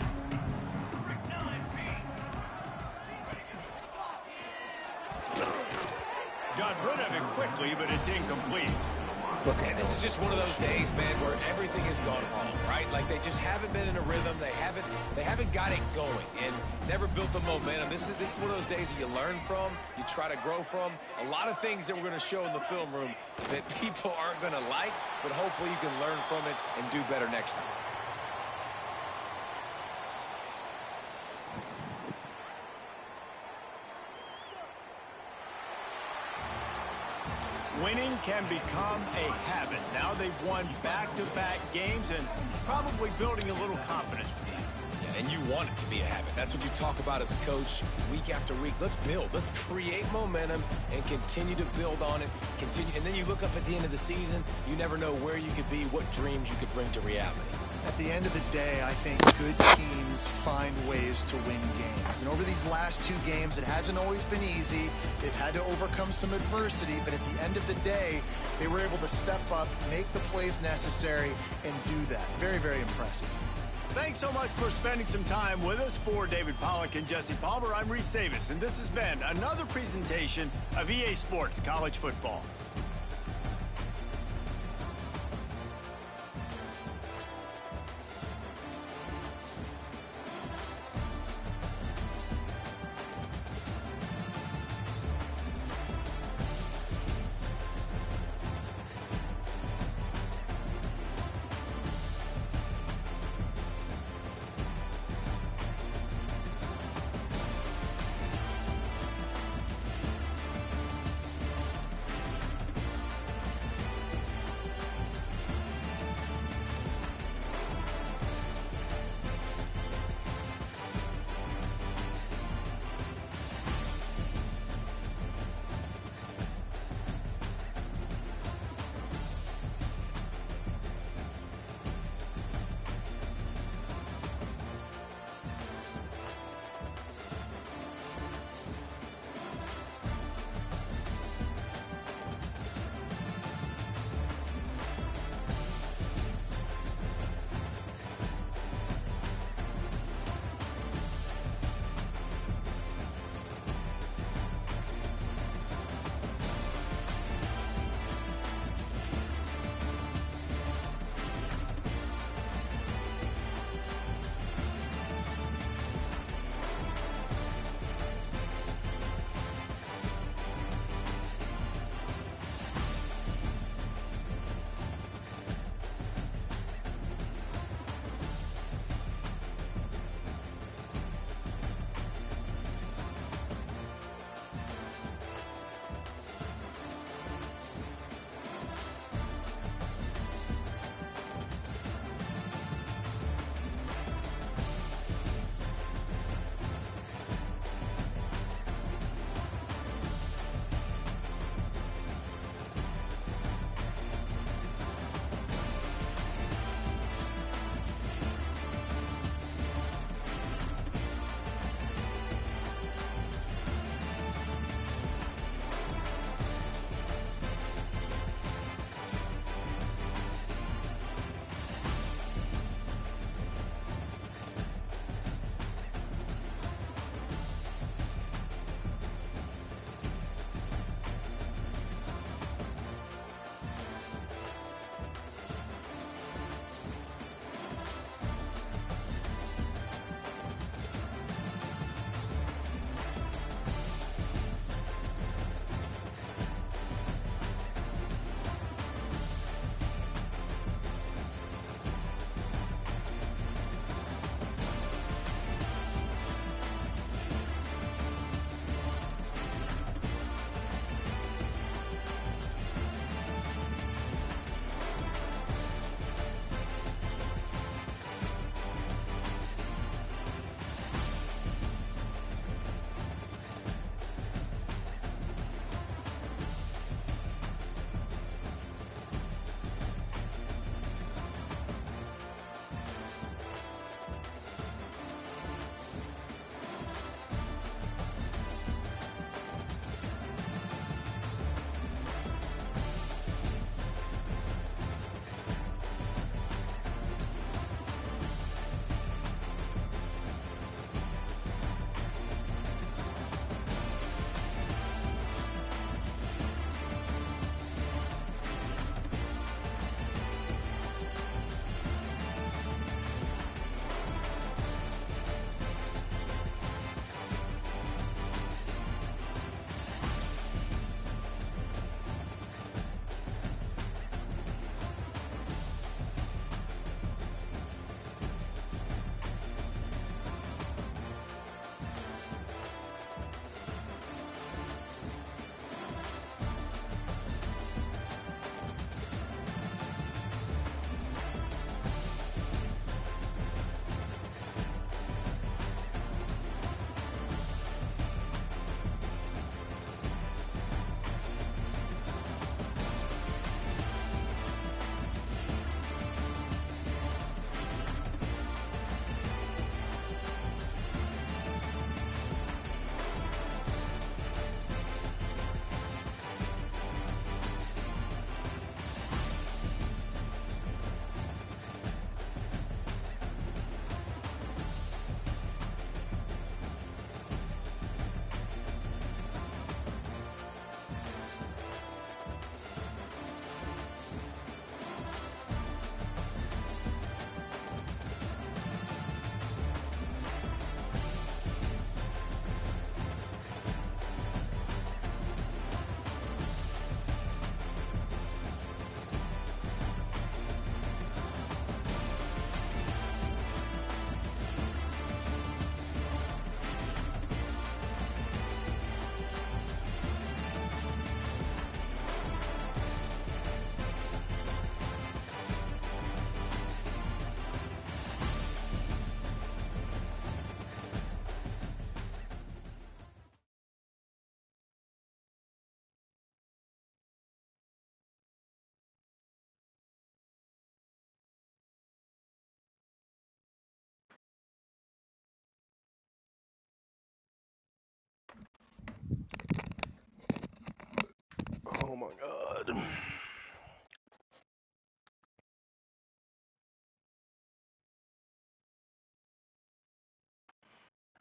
Got rid of it quickly, but it's incomplete. And this is just one of those days, man, where everything has gone wrong, right? Like they just haven't been in a rhythm. They haven't got it going and never built the momentum. This is one of those days that you learn from, you try to grow from. A lot of things that we're going to show in the film room that people aren't going to like, but hopefully you can learn from it and do better next time. Winning can become a habit. Now they've won back-to-back games and probably building a little confidence from that. Yeah, and you want it to be a habit. That's what you talk about as a coach week after week. Let's build. Let's create momentum and continue to build on it. Continue, and then you look up at the end of the season, you never know where you could be, what dreams you could bring to reality. At the end of the day, I think good teams find ways to win games. And over these last 2 games, it hasn't always been easy. They've had to overcome some adversity, but at the end of the day, they were able to step up, make the plays necessary, and do that. Very, very impressive. Thanks so much for spending some time with us. For David Pollack and Jesse Palmer, I'm Reese Davis, and this has been another presentation of EA Sports College Football.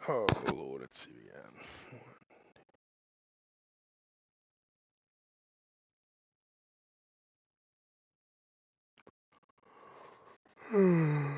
Oh Lord, let's see again.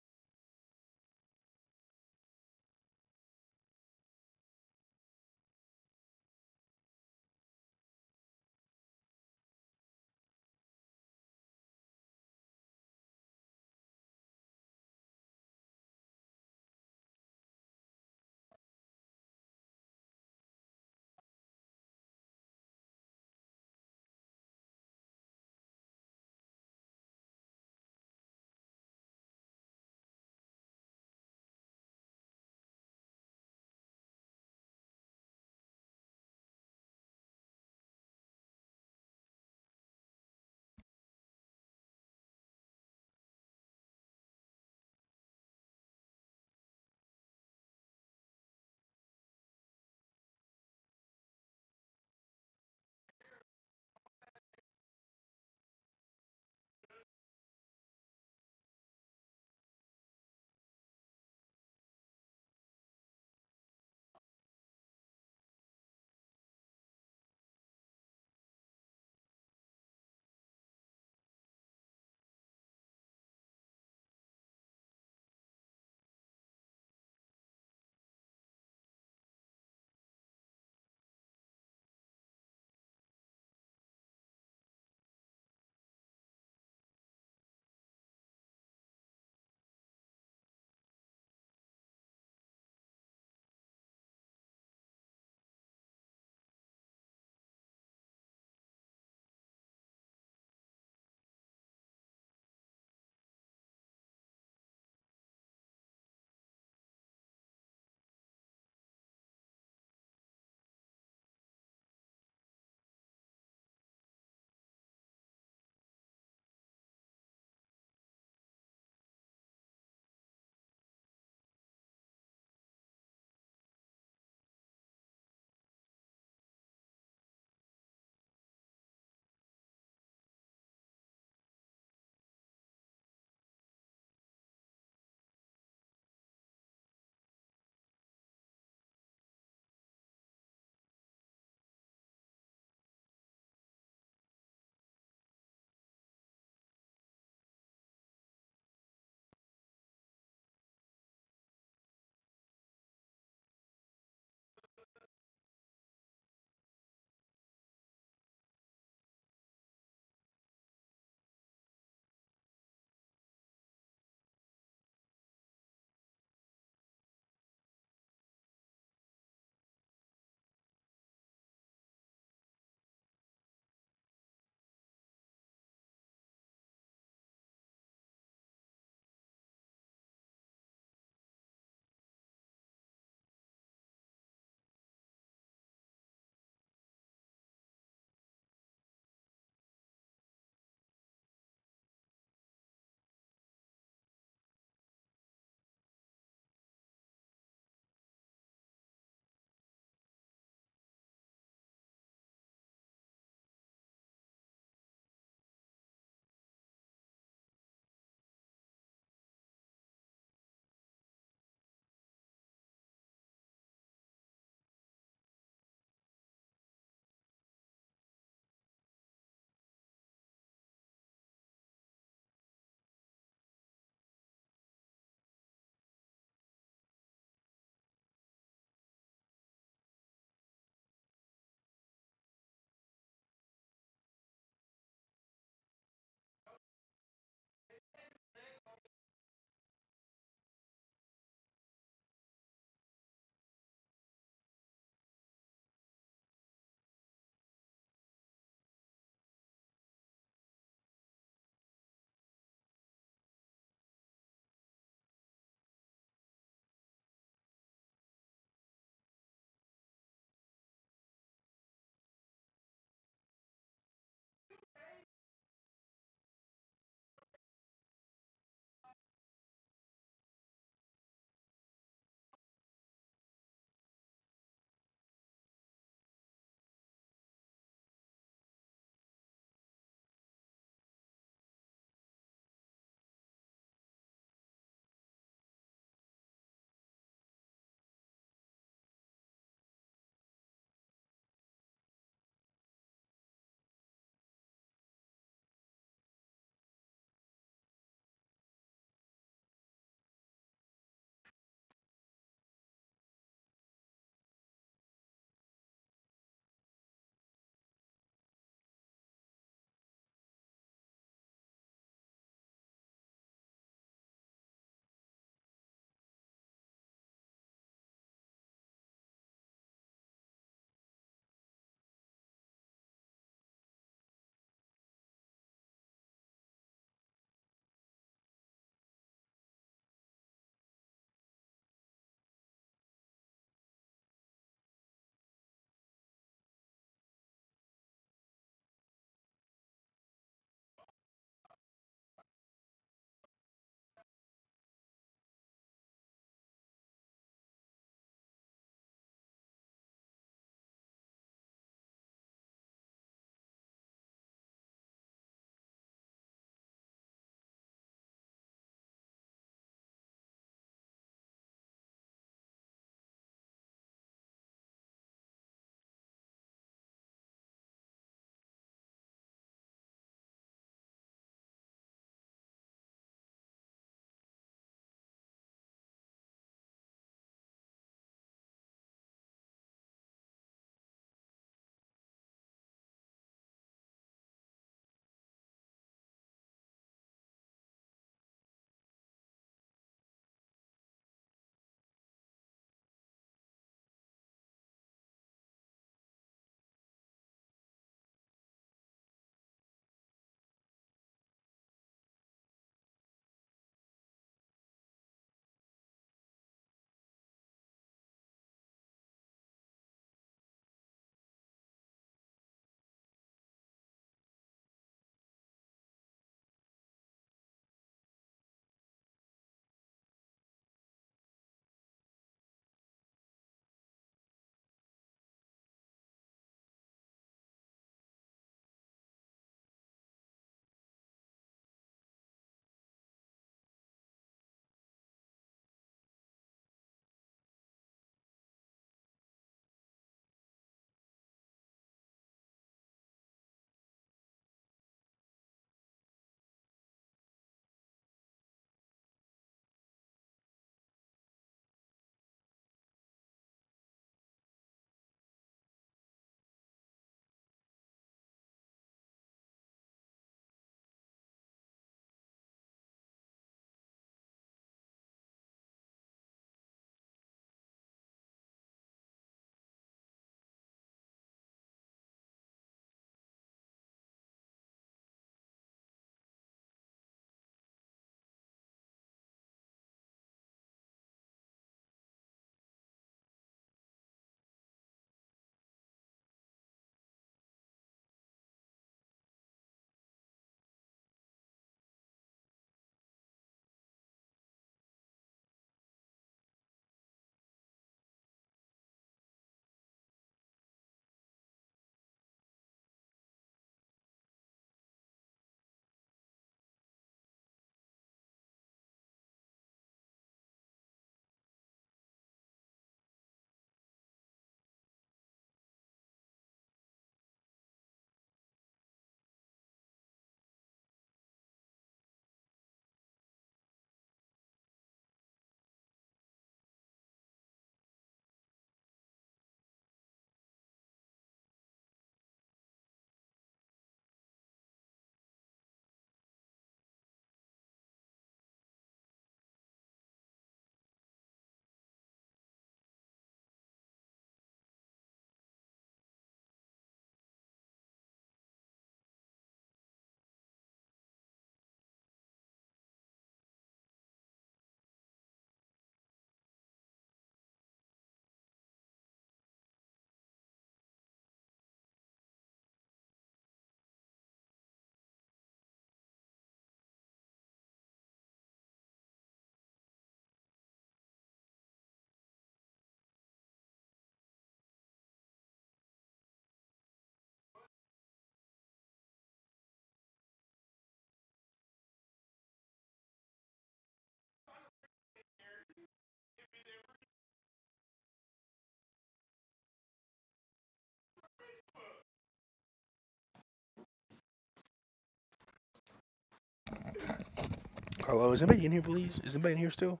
Hello, is anybody in here, please? Is anybody in here still?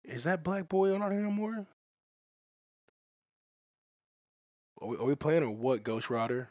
Is that black boy not here no more? Are we playing or what, Ghost Rider?